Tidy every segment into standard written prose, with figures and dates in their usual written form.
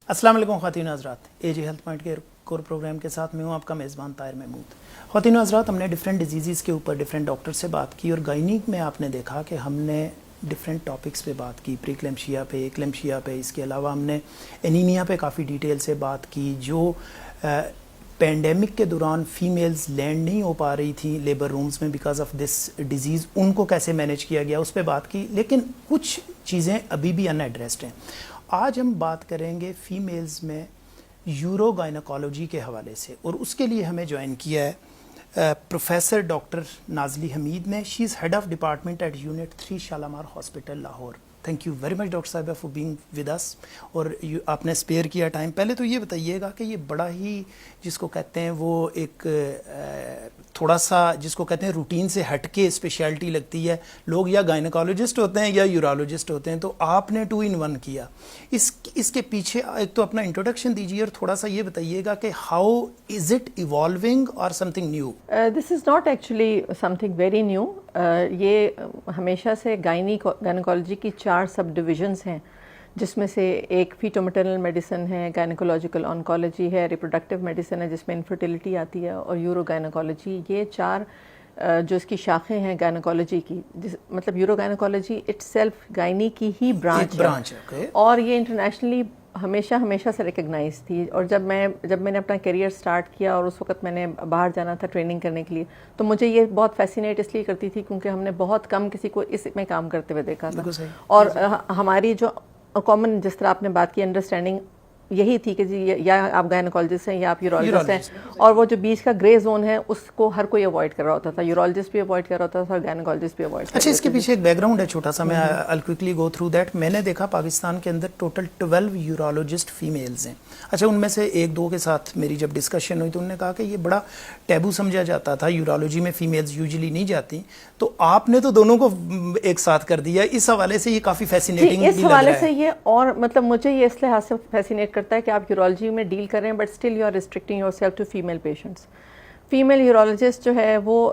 السلام علیکم خواتین حضرات، اے جی ہیلتھ پوائنٹ کے کور پروگرام کے ساتھ میں ہوں آپ کا میزبان طاہر محمود۔ خواتین حضرات، ہم نے ڈیفرنٹ ڈیزیزز کے اوپر ڈیفرنٹ ڈاکٹر سے بات کی، اور گائنیک میں آپ نے دیکھا کہ ہم نے ڈیفرنٹ ٹاپکس پہ بات کی، پری کلیمشیا پہ، ایکلیمشیا پہ، اس کے علاوہ ہم نے انیمیا پہ کافی ڈیٹیل سے بات کی، جو پینڈیمک کے دوران فیمیلز لینڈ نہیں ہو پا رہی تھیں لیبر رومز میں بیکاز آف دس ڈیزیز، ان کو کیسے مینیج کیا گیا اس پہ بات کی، لیکن کچھ چیزیں ابھی بھی ان ایڈریسڈ ہیں۔ آج ہم بات کریں گے فیمیلز میں یورو گائنیکالوجی کے حوالے سے، اور اس کے لیے ہمیں جوائن کیا ہے پروفیسر ڈاکٹر نازلی حمید نے۔ She is head of department at unit 3 Shalamar hospital Lahore. Thank you very much doctor صاحبہ فار بینگ ود اس، اور آپ نے اسپیئر کیا ٹائم۔ پہلے تو یہ بتائیے گا کہ یہ بڑا ہی جس کو کہتے ہیں وہ ایک تھوڑا سا جس کو کہتے ہیں روٹین سے ہٹ کے اسپیشلٹی لگتی ہے، لوگ یا گائنیکالوجسٹ ہوتے ہیں یا یورولوجسٹ ہوتے ہیں، تو آپ نے 2 in 1 کیا۔ اس کے پیچھے ایک تو اپنا انٹروڈکشن دیجیے، اور تھوڑا سا یہ بتائیے گا کہ ہاؤ از اٹ ایوالونگ اور some thing new? This is not actually some thing very new. یہ ہمیشہ سے گائنیکالوجی کی 4 سب ڈویژنس ہیں، جس میں سے ایک فیٹو میٹرنل میڈیسن ہے، گائنیکولوجیکل آنکولوجی ہے، ریپروڈکٹیو میڈیسن ہے جس میں انفرٹیلیٹی آتی ہے، اور یورو گائنیکالوجی۔ یہ 4 جو اس کی شاخیں ہیں گائنیکالوجی کی، مطلب یورو گائنیکالوجی اٹ سیلف گائنی کی ہی برانچ ہے، اور یہ انٹرنیشنلی ہمیشہ سے ریکگنائز تھی۔ اور جب میں نے اپنا کیریئر سٹارٹ کیا، اور اس وقت میں نے باہر جانا تھا ٹریننگ کرنے کے لیے، تو مجھے یہ بہت فیسینیٹ اس لیے کرتی تھی کیونکہ ہم نے بہت کم کسی کو اس میں کام کرتے ہوئے دیکھا تھا، اور ہماری جو کامن جس طرح آپ نے بات کی انڈرسٹینڈنگ یہی تھی کہ جی یا آپ گائنیکالوجسٹ ہیں یا آپ یورولوجسٹ ہیں، اور وہ جو بیچ کا گرے زون ہے اس کو ہر کوئی اوائڈ کر رہا ہوتا تھا، یورولوجسٹ بھی اوائڈ کر رہا ہوتا تھا اور گائنیکالوجسٹ بھی اوائڈ کر رہا ہوتا تھا۔ اچھا، اس کے پیچھے ایک بیک گراؤنڈ ہے چھوٹا سا، میں I'll quickly go through that۔ میں نے دیکھا پاکستان کے اندر ٹوٹل 12 یورولوجسٹ فیمیلز ہیں۔ اچھا، ان میں سے 1-2 کے ساتھ میری جب ڈسکشن ہوئی تو انہوں نے کہا کہ یہ بڑا ٹیبو سمجھا جاتا تھا، یورولوجی میں فیمیلز یوزلی نہیں جاتی، تو آپ نے تو دونوں کو ایک ساتھ کر دیا۔ اس حوالے سے یہ کافی فیسینیٹنگ بھی لگ رہا ہے۔ اس حوالے سے یہ، اور مطلب مجھے یہ اس لحاظ سے فیسینیٹ کرتا ہے کہ آپ یورولوجی میں ڈیل کر رہے ہیں، but still you are restricting your self to female patients. Female urologist جو ہے وہ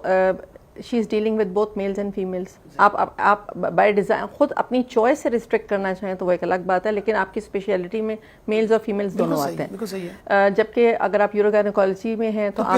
she is dealing with both males and females. آپ بائی ڈیزائن خود اپنی چوائس سے ریسٹرکٹ کرنا چاہیں تو وہ ایک الگ بات ہے، لیکن آپ کی اسپیشلٹی میں میلز اور فیمیلز دونوں آتے ہیں۔ جبکہ اگر آپ یورو گائنیکالوجی میں ہیں تو آپ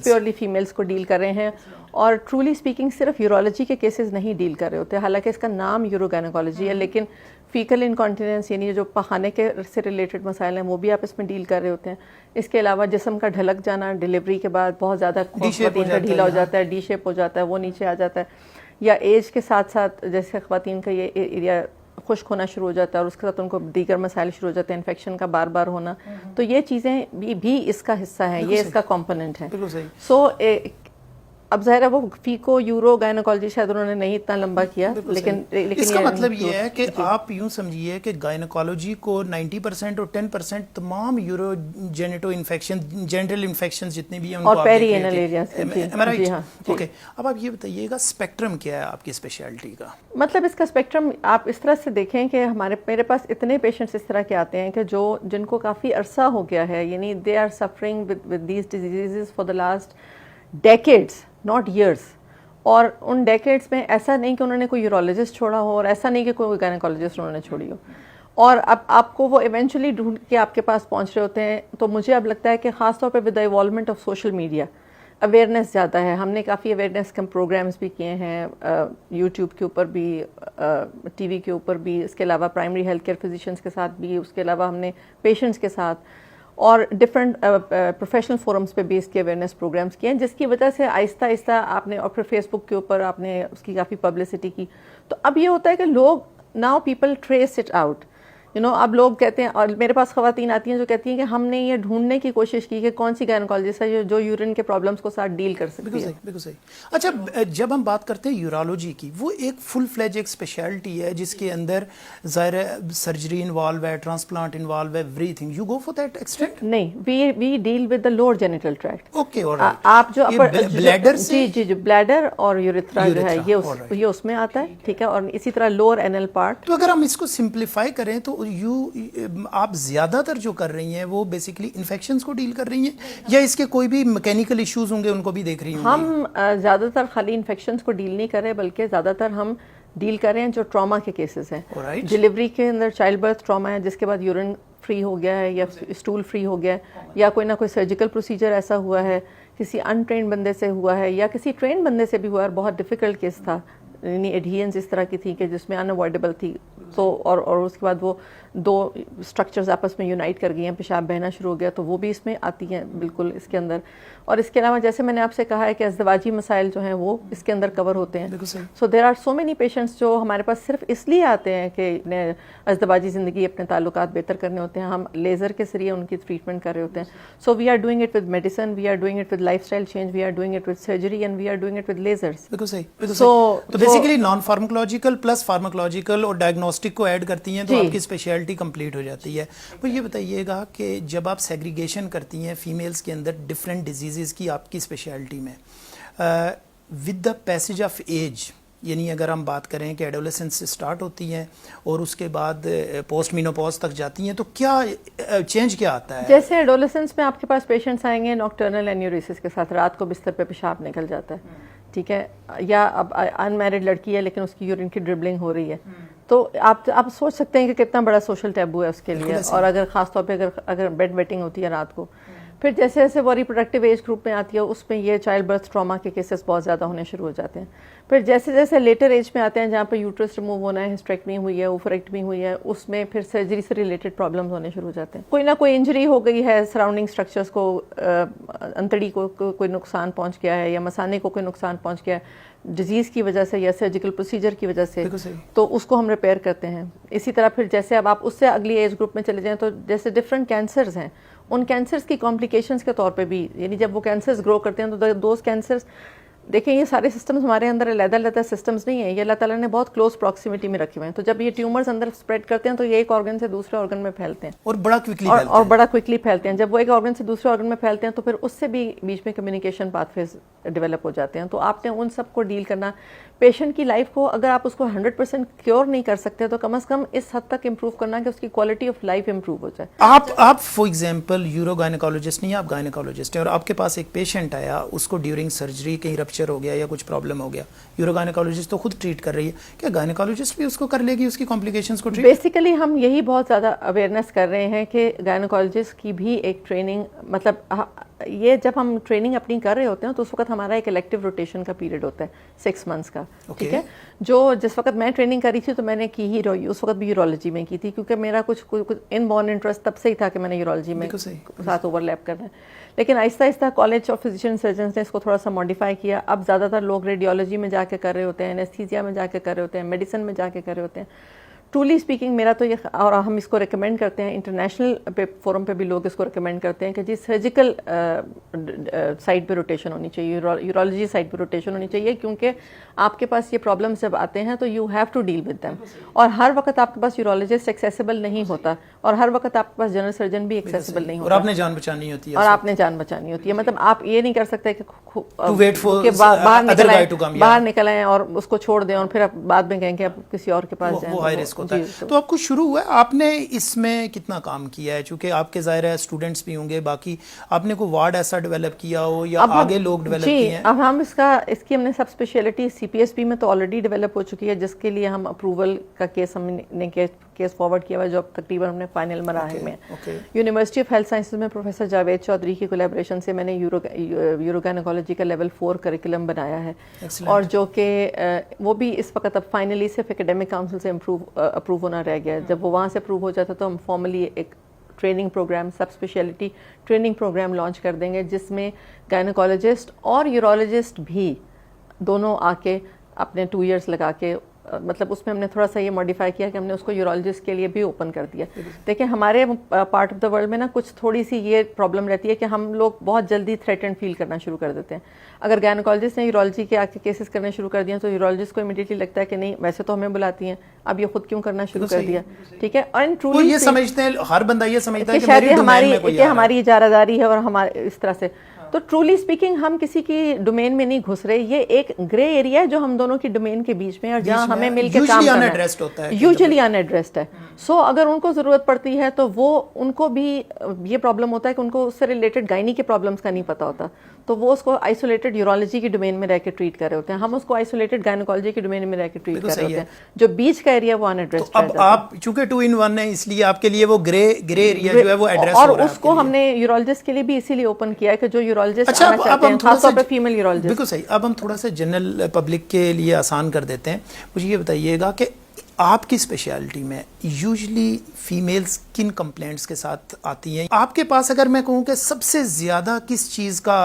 پیورلی فیمیلز کو ڈیل کر رہے ہیں، اور ٹرولی اسپیکنگ صرف یورولوجی کے کیسز نہیں ڈیل کر رہے ہوتے، حالانکہ اس کا نام یورو گائنیکالوجی ہے، لیکن فیکل انکانٹیننس یعنی جو پخانے کے سے ریلیٹڈ مسائل ہیں وہ بھی آپ اس میں ڈیل کر رہے ہوتے ہیں۔ اس کے علاوہ جسم کا ڈھلک جانا ڈیلیوری کے بعد بہت زیادہ خواتین کا ڈھیلا ہو جاتا ہے، ڈی شیپ ہو جاتا ہے، وہ نیچے آ جاتا ہے، یا ایج کے ساتھ ساتھ جیسے خواتین کا یہ ایریا خشک ہونا شروع ہو جاتا ہے، اور اس کے ساتھ ان کو دیگر مسائل شروع ہو جاتے ہیں، انفیکشن کا بار بار ہونا، تو یہ چیزیں بھی اس کا حصہ ہیں، یہ اس کا کمپوننٹ ہے۔ سو اب ظاہر ہے وہ فیکو یورو گائنیکالوجی شاید انہوں نے نہیں اتنا لمبا کیا، لیکن اس کا مطلب یہ ہے کہ آپ یوں سمجھیے کہ گائنیکالوجی کو 90% اور 10% تمام یورو جینیٹو انفیکشن، جینٹل انفیکشن جتنے بھی ہیں اور پیری اینل ایریاز۔ اوکے، اب آپ یہ بتائیے گا اسپیکٹرم کیا ہے آپ کی اسپیشلٹی کا؟ مطلب اس کا اسپیکٹرم آپ اس طرح سے دیکھیں کہ میرے پاس اتنے پیشنٹس اس طرح کے آتے ہیں کہ جن کو کافی عرصہ ہو گیا ہے، یعنی they are suffering with these diseases for the last decades not years, اور ان ڈیکیڈس میں ایسا نہیں کہ انہوں نے کوئی یورولوجسٹ چھوڑا ہو، اور ایسا نہیں کہ کوئی گائنیکالوجسٹ انہوں نے چھوڑی ہو، اور اب آپ کو وہ ایونچولی ڈھونڈ کے آپ کے پاس پہنچ رہے ہوتے ہیں۔ تو مجھے اب لگتا ہے کہ خاص طور پہ with the evolvement of social media awareness زیادہ ہے۔ ہم نے کافی اویئرنیس کے پروگرامس بھی کیے ہیں، یوٹیوب کے اوپر بھی، ٹی وی کے اوپر بھی، اس کے علاوہ پرائمری ہیلتھ کیئر فزیشنس کے ساتھ بھی، اس کے علاوہ ہم نے پیشنٹس کے ساتھ اور ڈفرینٹ پروفیشنل فورمز پہ بھی اس کے اویئرنیس پروگرامس کیے ہیں، جس کی وجہ سے آہستہ آہستہ آپ نے، اور پھر فیس بک کے اوپر آپ نے اس کی کافی پبلسٹی کی، تو اب یہ ہوتا ہے کہ لوگ now people trace it out, اب لوگ کہتے ہیں، اور میرے پاس خواتین آتی ہیں جو کہتی ہیں کہ ہم نے یہ ڈھونڈنے کی کوشش کی کہ کون سی گائنیکالوجسٹ ہے جو یورین کے پرابلمس کو ساتھ ڈیل کر سکتی ہے۔ بالکل صحیح۔ اچھا، جب ہم بات کرتے ہیں یورولوجی کی، وہ ایک فل فلیج ایک اسپیشلٹی ہے جس کے اندر ظاہر سرجری انوالو ہے، ٹرانسپلانٹ انوالو ہے، everything, you go for that extent? نہیں، we deal with the lower genital tract. Okay, آپ جو بلیڈر سے، جی جو بلیڈر اور یوریتھرا جو ہے یہ اس میں آتا ہے، ٹھیک ہے، اور اسی طرح لوور اینل پارٹ۔ تو اگر ہم اس کو سمپلیفائی کریں تو آپ زیادہ تر جو کر رہی ہیں وہ بیسیکلی انفیکشنز کو ڈیل کر رہی ہیں، یا اس کے کوئی بھی میکینیکل ایشوز ہوں گے ان کو بھی دیکھ رہی ہوں گی؟ ہم زیادہ تر خالی انفیکشنز کو ڈیل نہیں کر رہے، بلکہ زیادہ تر ہم ڈیل کر رہے ہیں جو ٹراما کے کیسز ہیں. Alright. ڈلیوری کے اندر چائلڈ برتھ ٹراما ہے جس کے بعد یورین فری ہو گیا ہے یا اسٹول فری ہو گیا ہے یا کوئی نہ کوئی سرجیکل پروسیجر ایسا ہوا ہے, کسی ان ٹرینڈ بندے سے ہوا ہے یا کسی ٹرینڈ بندے سے بھی ہوا ہے اور بہت ڈیفیکلٹ کیس تھا, یعنی ایڈہینس اس طرح کی تھی کہ جس میں ان اوائڈیبل تھی, تو اور اس کے بعد وہ دو اسٹرکچرز آپس میں یونائٹ کر گئی ہیں, پیشاب بہنا شروع ہو گیا, تو وہ بھی اس میں آتی ہیں بالکل اس کے اندر. اور اس کے علاوہ جیسے میں نے آپ سے کہا ہے کہ ازدواجی مسائل جو ہیں وہ اس کے اندر کور ہوتے ہیں. So there are so many patients جو ہمارے پاس صرف اس لیے آتے ہیں کہ اپنے ازدواجی زندگی, اپنے تعلقات بہتر کرنے ہوتے ہیں, ہم لیزر کے ذریعے ان کی ٹریٹمنٹ کر رہے ہوتے ہیں. So we are doing it with medicine, we are doing it with lifestyle change, we are doing it with surgery and we are doing it with lasers. بالکل صحیح. تو basically non pharmacological plus pharmacological اور diagnostic کو add کرتی ہیں تو آپ کی اسپیشلٹی کمپلیٹ ہو جاتی ہے. تو یہ بتائیے گا کہ جب آپ سیگریگیشن کرتی ہیں فیمیلز کے اندر ڈفرینٹ ڈیزیزز کی آپ کی اسپیشلٹی میں, with the passage of age, یعنی اگر ہم بات کریں کہ ایڈولیسنس سے سٹارٹ ہوتی ہیں اور اس کے بعد پوسٹ مینوپوز تک جاتی ہیں, تو کیا چینج کیا آتا ہے؟ جیسے ایڈولیسنس میں آپ کے پاس پیشنٹس آئیں گے نوکٹرنل اینیوریسس کے ساتھ, رات کو بستر پہ پیشاب نکل جاتا ہے, ٹھیک ہے, یا اب ان میرڈ لڑکی ہے لیکن اس کی یورین کی ڈربلنگ ہو رہی ہے, تو آپ سوچ سکتے ہیں کہ کتنا بڑا سوشل ٹیبو ہے اس کے لیے. اور اگر خاص طور پہ اگر بیڈ ویٹنگ ہوتی ہے رات کو, پھر جیسے جیسے وہ ریپروڈکٹیو ایج گروپ میں آتی ہے اس میں یہ چائلڈ برتھ ٹراما کے کیسز بہت زیادہ ہونے شروع ہو جاتے ہیں. پھر جیسے جیسے لیٹر ایج میں آتے ہیں جہاں پہ یوٹرس ریموو ہونا ہے, ہسٹریکٹمی ہوئی ہے, اوفریکٹمی ہوئی ہے, اس میں پھر سرجری سے ریلیٹڈ پرابلمز ہونے شروع ہو جاتے ہیں. کوئی نہ کوئی انجری ہو گئی ہے, سراؤنڈنگ اسٹرکچرس کو, انتڑی کو کوئی نقصان پہنچ گیا ہے یا مثانے کو کوئی نقصان پہنچ گیا ہے ڈیزیز کی وجہ سے یا سرجیکل پروسیجر کی وجہ سے, تو اس کو ہم ریپیئر کرتے ہیں. اسی طرح پھر جیسے اب آپ اس سے اگلی ایج گروپ میں چلے جائیں تو جیسے ڈفرینٹ کینسرز ہیں, ان کینسرز کی کمپلیکیشنز کے طور پہ بھی, یعنی جب وہ کینسرز گرو کرتے ہیں تو دوز کینسرز, دیکھیں یہ سارے سسٹمز ہمارے اندر علیحدہ علیحدہ سسٹمز نہیں ہیں, یہ اللہ تعالیٰ نے بہت کلوز پراکسیمیٹی میں رکھے ہوئے ہیں. تو جب یہ ٹیومرز اندر اسپریڈ کرتے ہیں تو یہ ایک آرگن سے دوسرے آرگن میں پھیلتے ہیں اور بڑا کوئکلی پھیلتے ہیں. جب وہ ایک آرگن سے دوسرے آرگن میں پھیلتے ہیں تو پھر اس سے بھی بیچ میں کمیونیکیشن پاتھ ویز ڈیولپ ہو جاتے ہیں. تو آپ نے ان سب کو ڈیل کرنا, پیشنٹ کی لائف کو اگر آپ اس کو 100% کیور نہیں کر سکتے تو کم از کم اس حد تک امپروو کرنا کہ اس کی کوالٹی آف لائف امپروو ہو جائے. آپ فار ایگزامپل یورو گائنیکالوجسٹ نہیں, آپ گائنیکالوجسٹ ہیں اور آپ کے پاس ایک پیشنٹ آیا, اس کو ڈیورنگ سرجری کہیں رپچر ہو گیا یا کچھ پرابلم ہو گیا, یورو گائنیکالوجسٹ تو خود ٹریٹ کر رہی ہے, کیا گائنیکالوجسٹ بھی اس کو کر لے گی, اس کی کمپلیکیشنز کو ٹریٹ؟ بیسیکلی ہم یہی بہت زیادہ اویئرنیس کر رہے ہیں کہ گائنیکالوجسٹ کی بھی ایک ٹریننگ, مطلب یہ جب ہم ٹریننگ اپنی کر رہے ہوتے ہیں تو اس وقت ہمارا ایک الیکٹیو روٹیشن کا پیریڈ ہوتا ہے 6 months کا, ٹھیک ہے. جو جس وقت میں ٹریننگ کر رہی تھی تو میں نے کی ہی اس وقت بھی یورولوجی میں کی تھی, کیونکہ میرا کچھ ان بورن انٹرسٹ تب سے ہی تھا کہ میں نے یورولوجی میں ساتھ اوور لیپ کرنا ہے. لیکن آہستہ آہستہ کالج آف فزیشین سرجنس نے اس کو تھوڑا سا ماڈیفائی کیا. اب زیادہ تر لوگ ریڈیولوجی میں جا کے کر رہے ہوتے ہیں, اینستھیزیا میں جا کے کر رہے ہوتے ہیں, میڈیسن میں جا کے کر رہے ہوتے ہیں. ٹرولی اسپیکنگ میرا تو یہ, اور ہم اس کو ریکمینڈ کرتے ہیں, انٹرنیشنل فورم پہ بھی لوگ اس کو ریکمینڈ کرتے ہیں کہ جی سرجیکل سائڈ پہ روٹیشن ہونی چاہیے, یورولوجی سائڈ پہ روٹیشن ہونی چاہیے, کیونکہ آپ کے پاس یہ پرابلمس جب آتے ہیں تو you have to deal with them. اور ہر وقت آپ کے پاس یورولوجسٹ ایکسیسیبل نہیں ہوتا, اور ہر وقت آپ کے پاس جنرل سرجن بھی ایکسیسیبل نہیں ہوتا, اور آپ نے جان بچانی ہوتی ہے, اور آپ نے جان بچانی ہوتی ہے. مطلب آپ یہ نہیں کر سکتے کہ باہر نکل آئیں اور اس کو چھوڑ دیں اور پھر آپ بعد میں کہیں کہ اب کسی اور کے پاس جائیں. وہ ہائی رسک ہوتا ہے. تو آپ کو شروع ہوا, آپ نے اس میں کتنا کام کیا ہے, چونکہ آپ کے ظاہر ہے اسٹوڈنٹس بھی ہوں گے, باقی آپ نے کوئی وارڈ ایسا ڈیولپ کیا ہو یا آگے لوگ ڈیولپ کیے ہیں؟ اب ہم اس کی ہم نے سب اسپیشلٹی سی پی ایس پی میں تو آلریڈی ڈیولپ ہو چکی ہے, جس کے لیے ہم اپروول کا کیس ہم نے کیس فارورڈ کیا ہوا ہے, جو اب تقریباً ہم نے فائنل مراحل میں. یونیورسٹی آف ہیلتھ سائنسز میں پروفیسر جاوید چودھری کی کولیبریشن سے میں نے یورو گائنیکالوجی کا لیول 4 کریکولم بنایا ہے, اور جو کہ وہ بھی اس وقت اب فائنلی صرف اکیڈیمک کاؤنسل سے اپروو ہونا رہ گیا ہے. جب وہ وہاں سے اپروو ہو جاتا تو ہم فارملی ایک ٹریننگ پروگرام, سب اسپیشلٹی ٹریننگ پروگرام لانچ کر دیں گے, جس میں گائنیکالوجسٹ اور یورولوجسٹ بھی دونوں آ کے اپنے 2 years لگا کے, مطلب اس میں ہم نے تھوڑا سا یہ ماڈیفائی کیا کہ ہم نے اس کو یورولوجسٹ کے لیے بھی اوپن کر دیا. دیکھیں ہمارے پارٹ آف دا ورلڈ میں نا کچھ تھوڑی سی یہ پرابلم رہتی ہے کہ ہم لوگ بہت جلدی تھریٹنڈ فیل کرنا شروع کر دیتے ہیں. اگر گائنیکالوجسٹ نے یورولوجی کے آ کے کیسز کرنے شروع کر دیا تو یورولوجسٹ کو امیڈیٹلی لگتا ہے کہ نہیں, ویسے تو ہمیں بلاتی ہیں, اب یہ خود کیوں کرنا شروع کر دیا, ٹھیک ہے. اور یہ سمجھتے ہیں, ہر بندہ یہ سمجھتا ہے کہ ہماری اجارہ داری ہے اور ہمارے اس طرح سے. تو ٹرولی اسپیکنگ ہم کسی کی ڈومین میں نہیں گھس رہے, یہ ایک گرے ایریا ہے جو ہم دونوں کی ڈومین کے بیچ میں, اور جہاں ہمیں مل کے کام کرنا ہے, یوزلی ان ایڈریسڈ ہے. سو اگر ان کو ضرورت پڑتی ہے تو وہ ان کو بھی یہ پرابلم ہوتا ہے کہ ان کو اس سے ریلیٹڈ گائنی کے پرابلمس کا نہیں پتا ہوتا, تو وہ اس کو آئسولیٹڈ یورولوجی کی ڈومین میں رہ کے ٹریٹ کر رہے ہوتے ہیں, ہم اس کو آئسولیٹڈ گائنیکالوجی کی ڈومین میں رہ کے ٹریٹ کر رہے ہوتے ہیں, جو بیچ کا ایریا وہ ان ایڈریسڈ ہے. اب آپ چونکہ 2 in 1 ہے اس لیے آپ کے لیے وہ گرے ایریا جو ہے وہ ایڈریس ہو رہا ہے, اور اس کو ہم نے یورولوجسٹ کے لیے بھی اسی لیے اوپن کیا ہے کہ جو یورولوجسٹ آنا چاہتے ہیں, خاص طور پہ فیمیل یورولوجسٹ. بالکل صحیح. اب ہم تھوڑا سا جنرل پبلک کے لیے آسان کر دیتے ہیں. مجھے یہ بتائیے گا کہ آپ کی اسپیشلٹی میں یوزلی فیمیلز کن کمپلینٹس کے ساتھ آتی ہیں؟ آپ کے پاس اگر میں کہوں کہ سب سے زیادہ کس چیز کا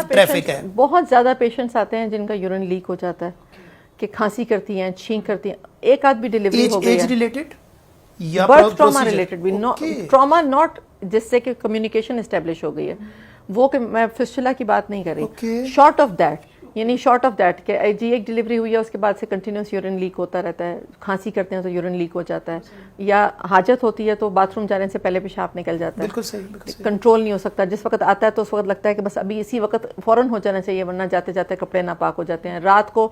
ٹریفک ہے؟ بہت زیادہ پیشنٹس آتے ہیں جن کا یورین لیک ہو جاتا ہے, کہ کھانسی کرتی ہیں, چھینک کرتی ہیں. ایک آدھ بھی ڈیلیوری ہو گئی ہے, ایج ریلیٹڈ یا برتھ ٹراما ریلیٹڈ بھی, ٹراما ناٹ جس سے کہ کمیونیکیشن اسٹیبلش ہو گئی ہے, وہ کہ میں فسچولا کی بات نہیں کر رہی, شارٹ آف دیٹ, یعنی شارٹ آف دیٹ کہ جی ایک ڈیلیوری ہوئی ہے اس کے بعد سے کنٹینیوس یورین لیک ہوتا رہتا ہے, کھانسی کرتے ہیں تو یورین لیک ہو جاتا ہے, یا حاجت ہوتی ہے تو باتھ روم جانے سے پہلے پیشاب نکل جاتا ہے, بالکل صحیح, کنٹرول نہیں ہو سکتا. جس وقت آتا ہے تو اس وقت لگتا ہے کہ بس ابھی اسی وقت فوراً ہو جانا چاہیے, ورنہ جاتے جاتے کپڑے ناپاک ہو جاتے ہیں. رات کو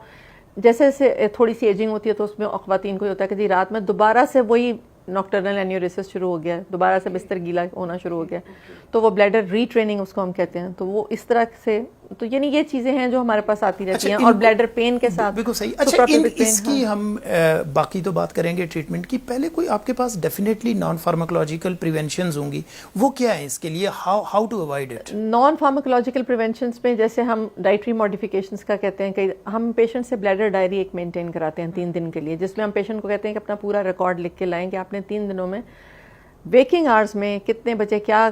جیسے جیسے تھوڑی سی ایجنگ ہوتی ہے تو اس میں خواتین کو ہوتا ہے کہ جی رات میں دوبارہ سے وہی نوکٹرنل اینیوریسس شروع ہو گیا ہے, دوبارہ سے بستر گیلا ہونا شروع ہو گیا, تو وہ بلیڈر ری ٹریننگ اس کو ہم کہتے ہیں. تو وہ اس طرح سے, تو یعنی یہ چیزیں ہیں جو ہمارے پاس آتی رہتی ہیں, اور بلیڈر پین کے ساتھ. بالکل صحیح. اچھا اس کی ہم باقی تو بات کریں گے ٹریٹمنٹ کی, پہلے کوئی آپ کے پاس ڈیفینیٹلی نان فارماکولوجیکل پریونشنز ہوں گی, وہ کیا ہے اس کے لیے, how to avoid it? Non pharmacological preventions میں جیسے ہم ڈائٹری ماڈیفیکیشنز کا کہتے ہیں کہ ہم پیشنٹ سے بلیڈر ڈائری ایک مینٹین کراتے ہیں 3 دن کے لیے, جس میں ہم پیشنٹ کو کہتے ہیں کہ اپنا پورا ریکارڈ لکھ کے لائیں کہ آپ نے 3 دنوں میں ویکنگ آورز میں کتنے بجے کیا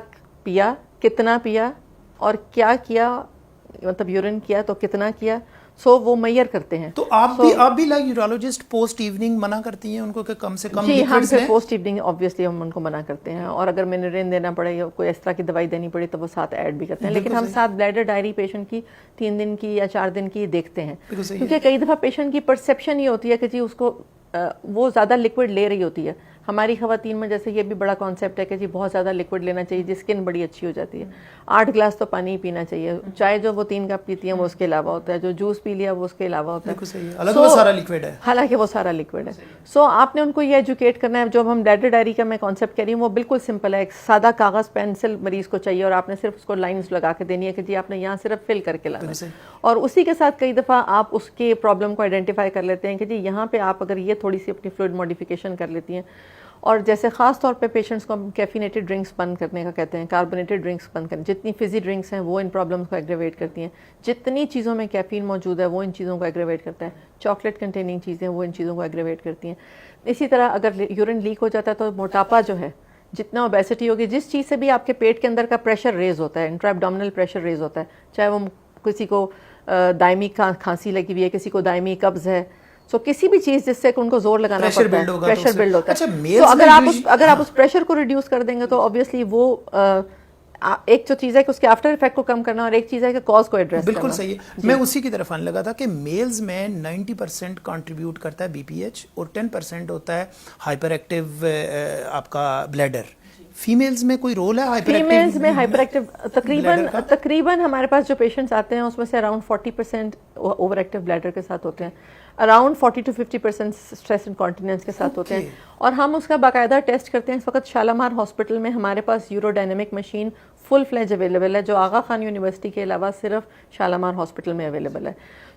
پیا, کتنا پیا, اور کیا کیا, مطلب یورین کیا تو کتنا کیا, سو وہ میئر کرتے ہیں. تو آپ بھی لائک یورولوجسٹ پوسٹ ایوننگ منع کرتی ہیں ان کو کہ کم سے کم جی ہم پھر پوسٹ ایوننگ آبویسلی ہم ان کو منع کرتے ہیں, اور اگر منرین دینا پڑے یا کوئی اس طرح کی دوائی دینی پڑے تو وہ ساتھ ایڈ بھی کرتے ہیں, لیکن ہم ساتھ بلیڈر ڈائری پیشنٹ کی 3 دن کی یا 4 دن کی دیکھتے ہیں, کیونکہ کئی دفعہ پیشنٹ کی پرسیپشن یہ ہوتی ہے کہ جی اس کو وہ زیادہ لکوڈ لے رہی ہوتی ہے. ہماری خواتین میں جیسے یہ بھی بڑا کانسیپٹ ہے کہ جی بہت زیادہ لکوڈ لینا چاہیے, جس اسکن بڑی اچھی ہو جاتی ہے. 8 گلاس تو پانی ہی پینا چاہیے, چائے جو وہ 3 کپ پیتی ہیں وہ اس کے علاوہ ہوتا ہے, جو جوس پی لیا وہ اس کے علاوہ ہوتا ہے, سارا لکوڈ ہے, حالانکہ وہ سارا لکوڈ ہے. سو آپ نے ان کو یہ ایجوکیٹ کرنا ہے. جو ہم بلیڈر ڈائری کا میں کانسیپٹ کہہ رہی ہوں وہ بالکل سمپل ہے, ایک سادہ کاغذ پینسل مریض کو چاہیے, اور آپ نے صرف اس کو لائنز لگا کے دینی ہے کہ جی آپ نے یہاں صرف فل کر کے لانا ہے, اور اسی کے ساتھ کئی دفعہ آپ اس کے پرابلم کو آئیڈینٹیفائی کر لیتے ہیں کہ جی یہاں پہ آپ اگر یہ تھوڑی سی اپنی فلوئڈ ماڈیفیکیشن کر لیتی ہیں. اور جیسے خاص طور پہ پیشنٹس کو ہم کیفینیٹڈ ڈرنکس بند کرنے کا کہتے ہیں, کاربونیٹڈ ڈرنکس بند کریں. جتنی فزی ڈرنکس ہیں وہ ان پرابلمس کو ایگریویٹ کرتی ہیں, جتنی چیزوں میں کیفین موجود ہے وہ ان چیزوں کو ایگریویٹ کرتا ہے, چاکلیٹ کنٹیننگ چیزیں وہ ان چیزوں کو ایگریویٹ کرتی ہیں. اسی طرح اگر یورین لیک ہو جاتا ہے تو موٹاپا جو ہے, جتنا اوبیسٹی ہوگی, جس چیز سے بھی آپ کے پیٹ کے اندر کا پریشر ریز ہوتا ہے, انٹرا ایبڈومینل پریشر ریز ہوتا ہے, چاہے وہ کسی کو دائمی کھانسی لگی ہوئی ہے, کسی کو دائمی قبض ہے, سو کسی بھی چیز جس سے ان کو زور لگانا پڑتا ہے, پریشر بلڈ ہوتا ہے. تو اگر آپ اس پریشر کو ریڈیوس کر دیں گے تو آبویسلی وہ ایک جو چیز ہے کہ اس کے آفٹر افیکٹ کو کم کرنا, اور ایک چیز ہے کہ کاز کو ایڈریس کرنا. بالکل صحیح ہے. میں اسی کی طرف آنے لگا تھا کہ میلز میں 90% کنٹریبیوٹ کرتا ہے بی پی ایچ, اور 10% ہوتا ہے ہائپر ایکٹیو آپ کا بلیڈر. فیمیلز میں کوئی رول ہے ہائپر ایکٹیو؟ فیمیلز میں ہائپر ایکٹیو تقریباً ہمارے پاس جو پیشنٹس آتے ہیں اس میں سے اراؤنڈ 40% اوور ایکٹیو بلیڈر کے ساتھ ہوتے ہیں, اراؤنڈ 40 to 50% اسٹریس انکانٹیننس کے ساتھ ہوتے ہیں. اور ہم اس کا باقاعدہ ٹیسٹ کرتے ہیں. اس وقت شالامار ہاسپٹل میں ہمارے پاس یورو ڈائنامک مشین فل فلیج اویلیبل ہے, جو آغا خان یونیورسٹی کے علاوہ صرف شالامار ہاسپٹل میں اویلیبل ہے.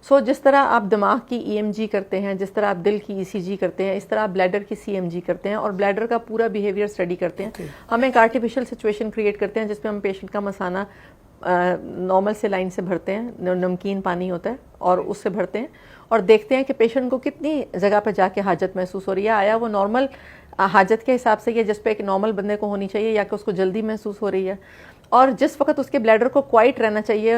سو جس طرح آپ دماغ کی ای ایم جی کرتے ہیں, جس طرح آپ دل کی ای سی جی کرتے ہیں, اس طرح آپ بلیڈر کی سی ایم جی کرتے ہیں, اور بلیڈر کا پورا بیہیویئر اسٹڈی کرتے ہیں. ہم ایک آرٹیفیشل سچویشن کریٹ کرتے ہیں جس میں ہم پیشنٹ کا مثانہ نارمل سے لائن سے بھرتے ہیں, نمکین پانی ہوتا ہے, اور اس سے بھرتے ہیں, اور دیکھتے ہیں کہ پیشنٹ کو کتنی جگہ پہ جا کے حاجت محسوس ہو رہی ہے. آیا وہ نارمل حاجت کے حساب سے یہ جس پہ ایک نارمل بندے کو ہونی چاہیے, یا کہ اس کو جلدی محسوس ہو رہی ہے. اور جس وقت اس کے بلیڈر کو کوائٹ رہنا چاہیے,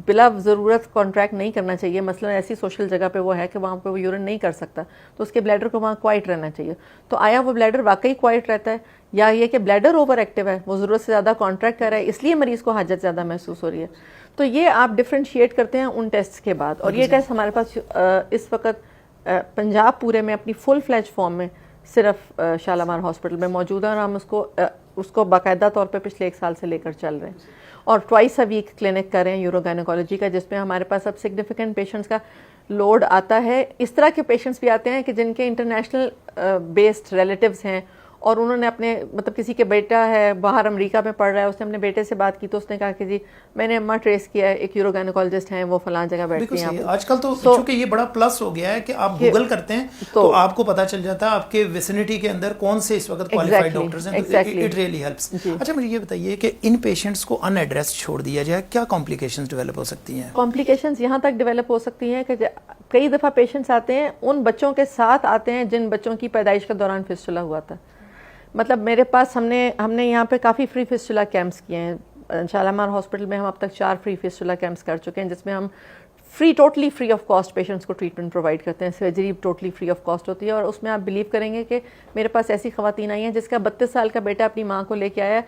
بلا ضرورت کانٹریکٹ نہیں کرنا چاہیے, مثلا ایسی سوشل جگہ پہ وہ ہے کہ وہاں پہ وہ یورین نہیں کر سکتا, تو اس کے بلیڈر کو وہاں کوائٹ رہنا چاہیے. تو آیا وہ بلیڈر واقعی کوائٹ رہتا ہے, یا یہ کہ بلیڈر اوور ایکٹیو ہے, وہ ضرورت سے زیادہ کانٹریکٹ کر رہا ہے, اس لیے مریض کو حاجت زیادہ محسوس ہو رہی ہے. تو یہ آپ ڈفرینشیٹ کرتے ہیں ان ٹیسٹ کے بعد. اور یہ ٹیسٹ ہمارے پاس اس وقت پنجاب پورے میں اپنی فل فلیج فارم میں صرف شالامار ہاسپٹل میں موجود ہے, اور ہم اس کو باقاعدہ طور پہ پچھلے 1 سال سے لے کر چل رہے ہیں. اور ٹوائس اے ویک کلینک کر رہے ہیں یورو گائنیکالوجی کا, جس میں ہمارے پاس اب سگنیفیکنٹ پیشنٹس کا لوڈ آتا ہے. اس طرح کے پیشنٹس بھی آتے ہیں کہ جن کے انٹرنیشنل بیسڈ ریلیٹیوز ہیں, اور انہوں نے اپنے مطلب کسی کے بیٹا ہے باہر امریکہ میں پڑھ رہا ہے, اس نے اپنے بیٹے سے بات کی تو اس نے کہا کہ جی میں نے اماں ٹریس کیا ہے, ایک یورو گائنیکولوجسٹ ہیں وہ فلاں جگہ بیٹھتی ہیں. آج کل تو چونکہ یہ بڑا پلس ہو گیا ہے کہ آپ گوگل کرتے ہیں تو آپ کو پتا چل جاتا ہے آپ کے ویسینٹی کے اندر کون سے اس وقت کوالیفائڈ ڈاکٹرز ہیں. It really helps. اچھا مجھے یہ بتائیے کہ ان پیشنٹس کو ان ایڈریس چھوڑ دیا جائے, کیا کمپلیکیشنز ڈیولپ ہو سکتی ہیں؟ کمپلیکیشنز یہاں تک ڈیولپ ہو سکتی ہیں کہ کئی دفعہ پیشنٹس آتے ہیں ان بچوں کے ساتھ آتے ہیں جن بچوں کی پیدائش کے دوران فسٹولا ہوا تھا. مطلب میرے پاس ہم نے یہاں پہ کافی فری فسٹولا کیمپس کیے ہیں. شالامار ہاسپٹل میں ہم اب تک 4 فری فسٹولا کیمپس کر چکے ہیں, جس میں ہم totally free of cost patients کو ٹریٹمنٹ پرووائڈ کرتے ہیں. Surgery totally free of cost ہوتی ہے, اور اس میں آپ بلیو کریں گے کہ میرے پاس ایسی خواتین آئی ہیں جس کا 32 سال کا بیٹا اپنی ماں کو لے کے آیا,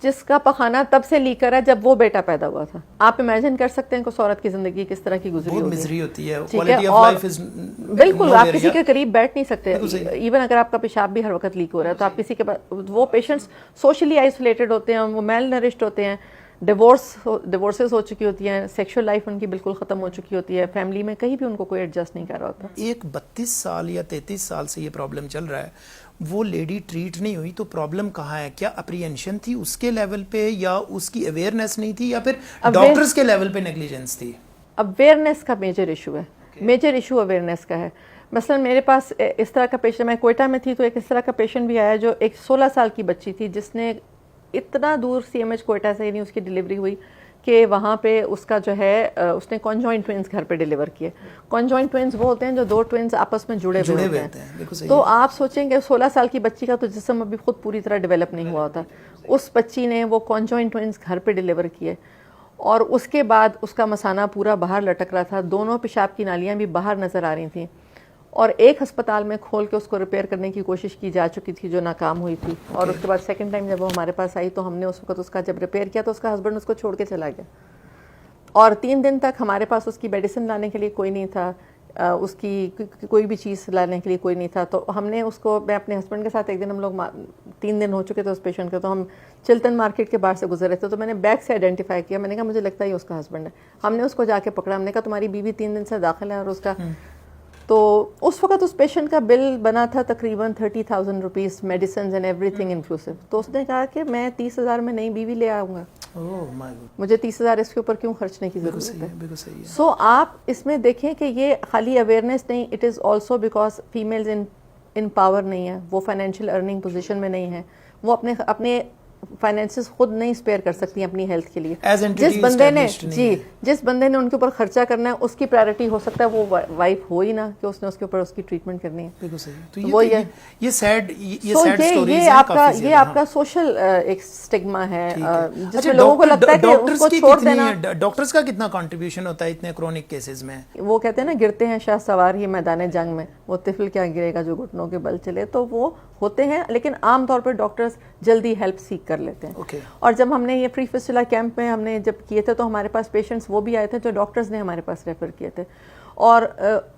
جس کا پخانہ تب سے لیک کر رہا ہے جب وہ بیٹا پیدا ہوا تھا. آپ امیجن کر سکتے ہیں کہ اس عورت کی زندگی کس طرح کی گزری ہوتی ہے. کوالٹی آف لائف از بالکل, آپ کسی کے قریب بیٹھ نہیں سکتے. ایون اگر آپ کا پیشاب بھی ہر وقت لیک ہو رہا ہے تو آپ کسی کے وہ پیشنٹس سوشلی آئسولیٹڈ ہوتے ہیں, وہ میل نرشڈ ہوتے ہیں, ڈیورسز ہو چکی ہوتی ہیں, سیکشل لائف ان کی بالکل ختم ہو چکی ہوتی ہے, فیملی میں کہیں بھی ان کو کوئی ایڈجسٹ نہیں کر رہا ہوتا. ایک 32 سال یا 33 سال سے یہ پرابلم چل رہا ہے, وہ لیڈی ٹریٹ نہیں ہوئی تو پرابلم کہاں ہے؟ کیا اپریہنشن تھی اس کے لیول پہ, یا اس کی اویئرنیس نہیں تھی, یا پھر ڈاکٹرز کے لیول پہ نیگلیجنس تھی؟ اویئرنیس کا میجر ایشو ہے. میجر ایشو اویئرنیس کا ہے. مثلا میرے پاس اس طرح کا پیشنٹ, میں کوئٹہ میں تھی تو ایک اس طرح کا پیشنٹ بھی آیا جو ایک 16 سال کی بچی تھی جس نے اتنا دور CMH کوئٹہ سے نہیں اس کی ڈلیوری ہوئی کہ وہاں پہ اس کا جو ہے اس نے کانجوائنٹ ٹوینز گھر پہ ڈلیور کیے. کانجوائنٹ ٹوینز وہ ہوتے ہیں جو 2 ٹوینز آپس میں جڑے ہوئے ہوتے ہیں. تو آپ سوچیں کہ 16 سال کی بچی کا تو جسم ابھی خود پوری طرح ڈیولپ نہیں ہوا ہوتا. اس بچی نے وہ کانجوائنٹ ٹوینز گھر پہ ڈلیور کیے, اور اس کے بعد اس کا مثانہ پورا باہر لٹک رہا تھا, دونوں پیشاب کی نالیاں بھی باہر نظر آ رہی تھیں, اور ایک ہسپتال میں کھول کے اس کو ریپیئر کرنے کی کوشش کی جا چکی تھی جو ناکام ہوئی تھی. اور اس کے بعد سیکنڈ ٹائم جب وہ ہمارے پاس آئی تو ہم نے اس وقت اس کا جب ریپیئر کیا تو اس کا ہسبینڈ اس کو چھوڑ کے چلا گیا, اور 3 دن تک ہمارے پاس اس کی میڈیسن لانے کے لیے کوئی نہیں تھا, اس کی کوئی بھی چیز لانے کے لیے کوئی نہیں تھا. تو ہم نے اس کو, میں اپنے ہسبینڈ کے ساتھ ایک دن, ہم لوگ 3 دن ہو چکے تھے اس پیشنٹ کے, تو ہم چلتن مارکیٹ کے باہر سے گزر رہے تھے, تو میں نے بیگ سے آئیڈینٹیفائی کیا, میں نے کہا مجھے لگتا ہے یہ اس کا ہسبینڈ ہے. ہم نے اس کو جا کے پکڑا, ہم نے کہا تمہاری بیوی 3 دن سے داخل ہے, اور اس کا تو اس وقت اس پیشنٹ کا بل بنا تھا تقریباً 30,000 rupees, medicines and every thing inclusive. تو اس نے کہا کہ میں 30,000 میں نئی بیوی لے آؤں گا, مجھے 30,000 اس کے اوپر کیوں خرچنے کی ضرورت ہے. سو آپ اس میں دیکھیں کہ یہ خالی اویئرنیس نہیں, it is also because females in power نہیں ہے, وہ فائنینشیل ارننگ پوزیشن میں نہیں ہے, وہ اپنے فائنینسز خود نہیں اسپیئر کر سکتی اپنی ہیلتھ کے لیے. جس بندے نے ان کے اوپر خرچہ کرنا ہے اس کی پرائرٹی ہو سکتا ہے وہ وائف ہو ہی نہ, کہ اس نے اس کے اوپر اس کی ٹریٹمنٹ کرنی ہے. بالکل صحیح. تو یہ سیڈ یہ آپ کا سوشل ایک اسٹگما ہے جس میں لوگوں کو لگتا ہے کہ اس کو چھوڑ دینا. ڈاکٹرز کا کتنا کنٹریبیوشن ہوتا ہے اتنے کرونک کیسز میں؟ وہ کہتے ہیں نا گرتے ہیں شاہ سوار ہی میدان جنگ میں, وہ طفل کیا گرے گا جو گھٹنوں کے بل چلے. تو وہ ہوتے ہیں, لیکن عام طور پر ڈاکٹرز جلدی ہیلپ سیک کر لیتے ہیں. اور جب ہم نے یہ فری فسٹولا کیمپ میں ہم نے جب کیے تھے تو ہمارے پاس پیشنٹس وہ بھی آئے تھے جو ڈاکٹرز نے ہمارے پاس ریفر کیے تھے. اور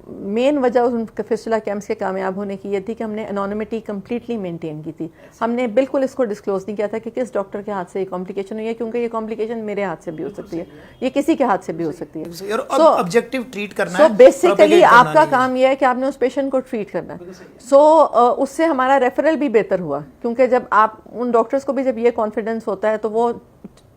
مین وجہ ان فسٹولا کیمپس کے کامیاب ہونے کی یہ تھی کہ ہم نے انونیمٹی کمپلیٹلی مینٹین کی تھی. ہم نے بالکل اس کو ڈسکلوز نہیں کیا تھا کہ کس ڈاکٹر کے ہاتھ سے یہ کمپلیکیشن ہوئی ہے, کیونکہ یہ کمپلیکیشن میرے ہاتھ سے بھی ہو سکتی ہے, یہ کسی کے ہاتھ سے بھی ہو سکتی ہے. آبجیکٹیو ٹریٹ کرنا ہے. سو بیسیکلی آپ کا کام یہ ہے کہ آپ نے اس پیشنٹ کو ٹریٹ کرنا ہے. سو اس سے ہمارا ریفرل بھی بہتر ہوا, کیونکہ جب آپ ان ڈاکٹرز کو بھی جب یہ کانفیڈنس ہوتا ہے تو وہ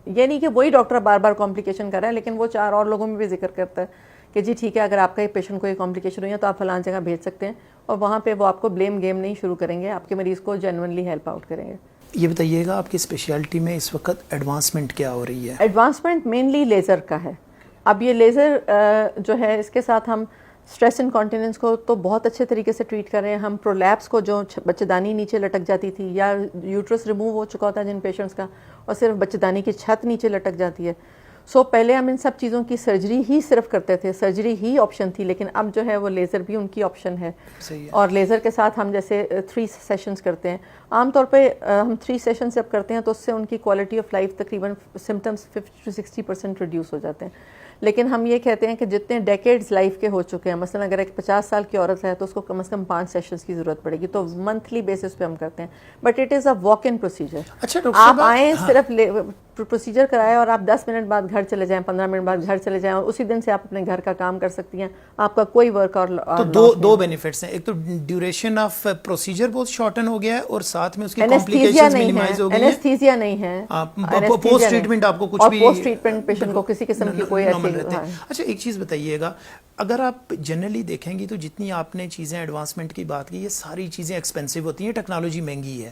یہ نہیں کہ وہی ڈاکٹر بار بار کمپلیکیشن کر رہا ہے, لیکن وہ 4 اور لوگوں میں بھی ذکر کرتا ہے کہ جی ٹھیک ہے, اگر آپ کا ایک پیشنٹ کو یہ کمپلیکیشن ہوئی ہے تو آپ فلاں جگہ بھیج سکتے ہیں, اور وہاں پہ وہ آپ کو بلیم گیم نہیں شروع کریں گے, آپ کے مریض کو جینوئنلی ہیلپ آؤٹ کریں گے. یہ بتائیے گا آپ کی اسپیشلٹی میں اس وقت ایڈوانسمنٹ کیا ہو رہی ہے؟ ایڈوانسمنٹ مینلی لیزر کا ہے. اب یہ لیزر جو ہے اس کے ساتھ ہم اسٹریس انکانٹیننس کو تو بہت اچھے طریقے سے ٹریٹ کر رہے ہیں. ہم پرولیپس کو جو بچے دانی نیچے لٹک جاتی تھی, یا یوٹرس ریموو ہو چکا ہوتا ہے جن پیشنٹس کا, اور صرف بچے دانی کی چھت نیچے لٹک جاتی ہے. سو پہلے ہم ان سب چیزوں کی سرجری ہی صرف کرتے تھے, سرجری ہی آپشن تھی, لیکن اب جو ہے وہ لیزر بھی ان کی آپشن ہے. اور لیزر کے ساتھ ہم جیسے 3 سیشنز کرتے ہیں. عام طور پہ ہم 3 سیشنز جب کرتے ہیں تو اس سے ان کی کوالٹی آف لائف تقریباً سمٹمس 50 to 60% ریڈیوس ہو جاتے ہیں. لیکن ہم یہ کہتے ہیں کہ جتنے ڈیکیڈز لائف کے ہو چکے ہیں, مثلا اگر ایک 50 سال کی عورت ہے تو اس کو کم از کم 5 سیشنز کی ضرورت پڑے گی, تو منتھلی بیسس پہ ہم کرتے ہیں. But it is a walk in procedure. آپ آئیں صرف پروسیجر کرایا اور آپ 10 منٹ بعد گھر چلے جائیں, 15 منٹ بعد گھر چلے جائیں, اور اسی دن سے آپ اپنے گھر کا کام کر سکتی ہیں, آپ کا کوئی ورک اور تو دو بینیفٹس ہیں, ایک تو ڈیوریشن آف پروسیجر بہت شارٹن ہو گیا ہے اور ساتھ میں اس کی کمپلیکیشنز منیمائز ہو گئی ہیں, اینستھیزیا نہیں ہے, پوسٹ ٹریٹمنٹ آپ کو کچھ بھی, پوسٹ ٹریٹمنٹ پیشنٹ کو کسی قسم کی کوئی ایسی. اچھا ایک چیز بتائیے گا, اگر آپ جنرلی دیکھیں گی تو جتنی آپ نے چیزیں ایڈوانسمنٹ کی بات کی, یہ ساری چیزیں ایکسپینسو ہوتی ہیں, ٹیکنالوجی مہنگی ہے.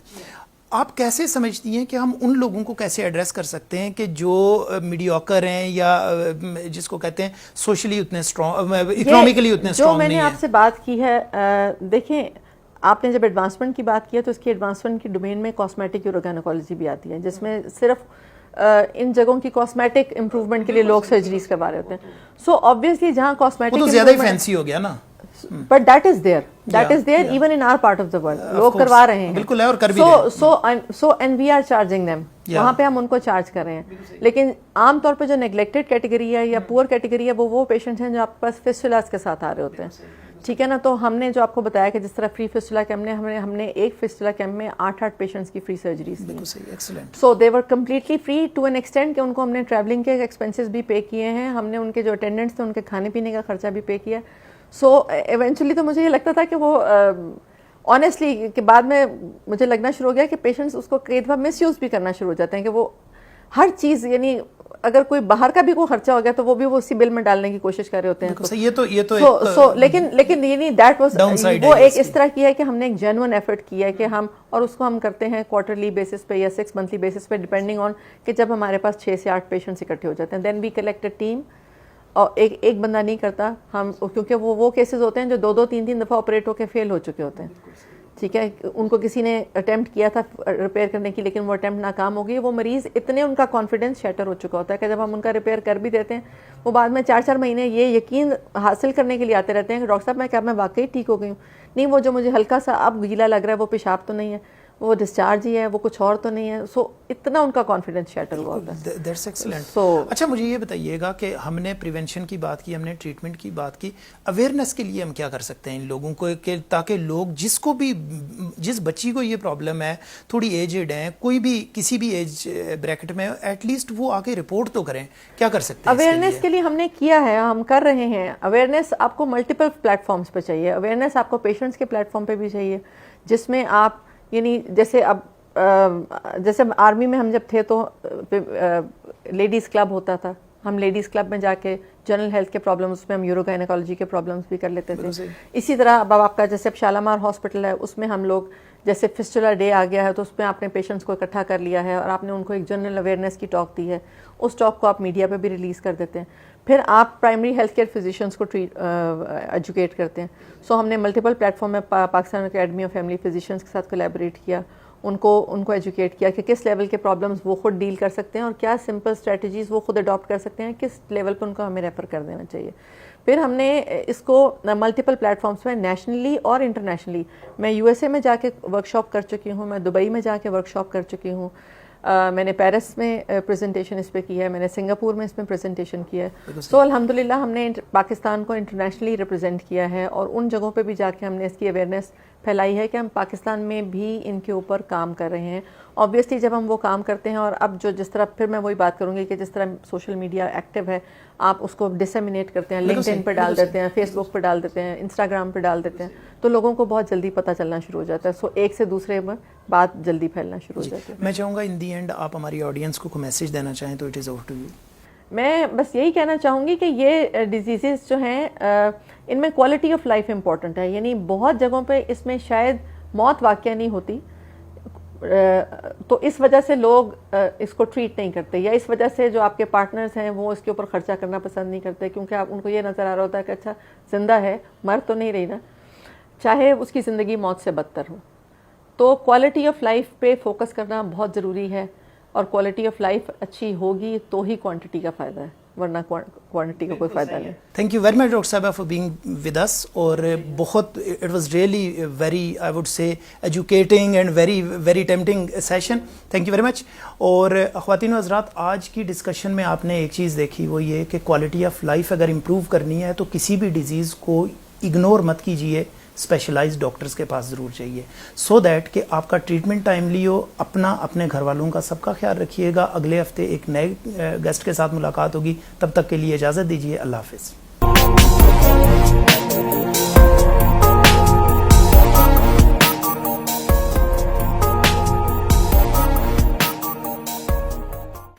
آپ کیسے سمجھتی ہیں کہ ہم ان لوگوں کو کیسے ایڈریس کر سکتے ہیں کہ جو میڈیوکر ہیں یا جس کو کہتے ہیں سوشلی اتنے اسٹرانگ, اکنامکلی اتنے اسٹرانگ نہیں ہیں؟ جو میں نے آپ سے بات کی ہے, دیکھیں آپ نے جب ایڈوانسمنٹ کی بات کی ہے تو اس کی ایڈوانسمنٹ کی ڈومین میں کاسمیٹک یوروگینیکالوجی بھی آتی ہے, جس میں صرف ان جگہوں کی کاسمیٹک امپروومنٹ کے لیے لوگ سرجریز کروا رہے ہوتے ہیں. سو آبویسلی جہاں کاسمیٹک, وہ تو زیادہ ہی فینسی ہو گیا نا, but that is there even in our part of the world, لوگ کروا رہے ہیں, بالکل ہے, اور کر بھی رہے ہیں. so and we are charging them, وہاں پہ ہم ان کو چارج کر رہے ہیں. لیکن عام طور پہ جو نیگلیکٹڈ کیٹیگری ہے یا پور کیٹیگری ہے, وہ پیشنٹس ہیں جو آپ کے پاس فسٹولاز کے ساتھ آ رہے ہوتے ہیں, ٹھیک ہے نا. تو ہم نے جو آپ کو بتایا کہ جس طرح فری فسٹولا کیمپ ہم نے ایک فسٹولا کیمپ میں 8 پیشنٹس کی فری سرجریز کی. So they were completely free to an extent کہ ان کو ہم نے ٹریولنگ کے ایکسپینسز بھی پے کیے ہیں, ہم نے ان کے جو اٹینڈنٹس تھے ان کے کھانے پینے کا خرچہ بھی پے کیا. سو ایونچولی تو مجھے یہ لگتا تھا کہ وہ آنیسٹلی کہ بعد میں مجھے لگنا شروع ہو گیا کہ پیشنٹس اس کو کئی دفعہ مس یوز بھی کرنا شروع ہو جاتے ہیں, کہ وہ ہر چیز, یعنی اگر کوئی باہر کا بھی کوئی خرچہ ہو گیا تو وہ بھی وہ اسی بل میں ڈالنے کی کوشش کر رہے ہوتے ہیں. یہ تو لیکن یعنی دیٹ واز, وہ ایک اس طرح کی ہے کہ ہم نے ایک جینوئن ایفرٹ کیا ہے کہ ہم, اور اس کو ہم کرتے ہیں کوارٹرلی بیسس پہ یا 6 منتھلی بیسس پہ, ڈپینڈنگ آن کہ جب ہمارے پاس 6 سے 8 پیشنٹس اکٹھے ہو جاتے ہیں, دین وی کلیکٹ اے ٹیم. اور ایک بندہ نہیں کرتا ہم, کیونکہ وہ کیسز ہوتے ہیں جو 2-3 دفعہ آپریٹ ہو کے فیل ہو چکے ہوتے ہیں, ٹھیک ہے. ان کو کسی نے اٹیمپٹ کیا تھا ریپیئر کرنے کی, لیکن وہ اٹیمپٹ ناکام ہو گئی. وہ مریض اتنے ان کا کانفیڈنس شیٹر ہو چکا ہوتا ہے کہ جب ہم ان کا ریپیئر کر بھی دیتے ہیں, وہ بعد میں 4 مہینے یہ یقین حاصل کرنے کے لیے آتے رہتے ہیں کہ ڈاکٹر صاحب میں واقعی ٹھیک ہو گئی ہوں. نہیں, وہ جو مجھے ہلکا سا اب گیلا لگ رہا ہے وہ پیشاب تو نہیں ہے, وہ ڈسچارج ہی ہے, وہ کچھ اور تو نہیں ہے. سو اتنا ان کا کانفیڈنس شیٹر ہوا ہوتا ہے. That's excellent. اچھا مجھے یہ بتائیے گا کہ ہم نے پریونشن کی بات کی, ہم نے ٹریٹمنٹ کی بات کی, اویئرنیس کے لیے ہم کیا کر سکتے ہیں ان لوگوں کو, کہ تاکہ لوگ جس بچی کو یہ پرابلم ہے, تھوڑی ایجڈ ہیں, کوئی بھی کسی بھی ایج بریکٹ میں, ایٹ لیسٹ وہ آ کے رپورٹ تو کریں, کیا کر سکتے ہیں اویئرنیس کے لیے؟ ہم نے کیا ہے, ہم کر رہے ہیں. اویئرنیس آپ کو ملٹیپل پلیٹ فارمز پہ چاہیے. اویئرنیس آپ کو پیشنٹس کے پلیٹ فارم پہ بھی چاہیے, جس میں آپ یعنی جیسے آرمی میں ہم جب تھے تو لیڈیز کلب ہوتا تھا, ہم لیڈیز کلب میں جا کے جنرل ہیلتھ کے پرابلمس میں ہم یوروگائنیکالوجی کے پرابلمس بھی کر لیتے تھے. اسی طرح اب آپ کا جیسے شالامار ہاسپٹل ہے, اس میں ہم لوگ جیسے فسٹولا ڈے آ گیا ہے تو اس میں آپ نے پیشنٹس کو اکٹھا کر لیا ہے اور آپ نے ان کو ایک جنرل اویئرنیس کی ٹاک دی ہے. اس ٹاک کو آپ میڈیا پہ بھی ریلیز کر دیتے ہیں. پھر آپ پرائمری ہیلتھ کیئر فزیشینس کو ایجوکیٹ کرتے ہیں. سو ہم نے ملٹیپل پلیٹ فارم میں Pakistan academy of family physicians کے ساتھ کولیبریٹ کیا, ان کو ایجوکیٹ کیا کہ کس لیول کے پرابلمس وہ خود ڈیل کر سکتے ہیں اور کیا سمپل اسٹریٹجیز وہ خود اڈاپٹ کر سکتے ہیں, کس لیول پہ ان کو ہمیں ریفر کر دینا چاہیے. پھر ہم نے اس کو ملٹیپل پلیٹ فارمس میں نیشنلی اور انٹرنیشنلی, میں یو ایس اے میں جا کے ورک شاپ کر چکی ہوں, میں دبئی میں جا کے ورک شاپ کر چکی ہوں, میں نے پیرس میں پریزنٹیشن اس پہ کی ہے, میں نے سنگاپور میں اس میں پریزنٹیشن کی ہے. سو الحمدللہ ہم نے پاکستان کو انٹرنیشنلی ریپرزینٹ کیا ہے اور ان جگہوں پہ بھی جا کے ہم نے اس کی اویئرنیس پھیلائی ہے کہ ہم پاکستان میں بھی ان کے اوپر کام کر رہے ہیں. آبویسلی جب ہم وہ کام کرتے ہیں, اور اب جس طرح پھر میں وہی بات کروں گی کہ جس طرح سوشل میڈیا ایکٹیو ہے, آپ اس کو ڈسیمینیٹ کرتے ہیں, لنکڈ ان پہ ڈال دیتے ہیں, فیس بک پہ ڈال دیتے ہیں, انسٹاگرام پہ ڈال دیتے ہیں, تو لوگوں کو بہت جلدی پتہ چلنا شروع ہو جاتا ہے. سو ایک سے دوسرے میں بات جلدی پھیلنا شروع ہو جاتی ہے. میں چاہوں گا ان دی اینڈ آپ ہماری آڈینس کو میسج دینا چاہیں تو it is over to you. میں بس یہی کہنا چاہوں گی کہ یہ ڈیزیزز جو ہیں ان میں کوالٹی آف لائف امپورٹنٹ ہے. یعنی بہت جگہوں پہ اس میں شاید موت واقع نہیں ہوتی, تو اس وجہ سے لوگ اس کو ٹریٹ نہیں کرتے, یا اس وجہ سے جو آپ کے پارٹنرز ہیں وہ اس کے اوپر خرچہ کرنا پسند نہیں کرتے, کیونکہ آپ ان کو یہ نظر آ رہا ہوتا ہے کہ اچھا زندہ ہے, مر تو نہیں رہی نا, چاہے اس کی زندگی موت سے بدتر ہو. تو کوالٹی آف لائف پہ فوکس کرنا بہت ضروری ہے, اور کوالٹی آف لائف اچھی ہوگی تو ہی کوانٹٹی کا فائدہ ہے, ورنہ کوانٹٹی کا کوئی فائدہ نہیں. Thank you very much doctor صاحبہ فار بینگ ود اس, اور بہت it was really very I would say educating and very very tempting session. Thank you very much. اور خواتین و حضرات, آج کی ڈسکشن میں آپ نے ایک چیز دیکھی, وہ یہ کہ کوالٹی آف لائف اگر امپروو کرنی ہے تو کسی بھی ڈیزیز کو اگنور مت کیجیے, اسپیشلائز ڈاکٹرز کے پاس ضرور چاہیے, سو دیٹ کہ آپ کا ٹریٹمنٹ ٹائملی ہو. اپنا, اپنے گھر والوں کا, سب کا خیال رکھیے گا. اگلے ہفتے ایک نئے گیسٹ کے ساتھ ملاقات ہوگی, تب تک کے لیے اجازت دیجیے. اللہ حافظ.